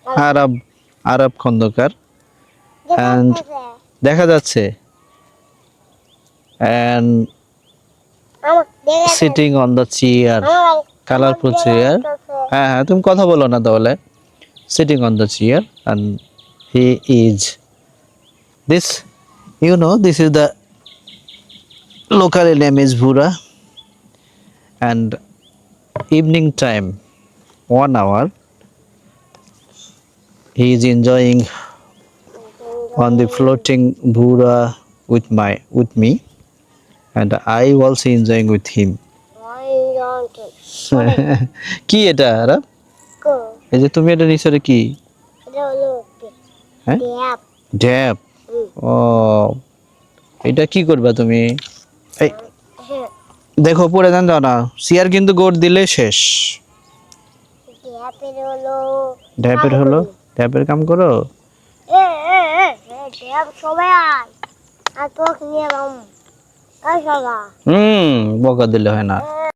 আরব আরব Khandakar and দেখা যাচ্ছে and sitting on the chair colorful chair হ্যাঁ হ্যাঁ তুমি কথা বলো না তাহলে sitting on the chair and he is this this is the local name is Bura and evening time 1 hour he is enjoying on the floating Bura with me and I also enjoying with him কি এটা আরা এই যে তুমি এটা নিচে কি হ্যাঁ ড্যাব ও এটা কি করবা তুমি এই দেখো পড়ে যান যাও না সিয়ার কিন্তু গোট দিলে শেষ ড্যাপের কাম করো বকা দিলে হয় না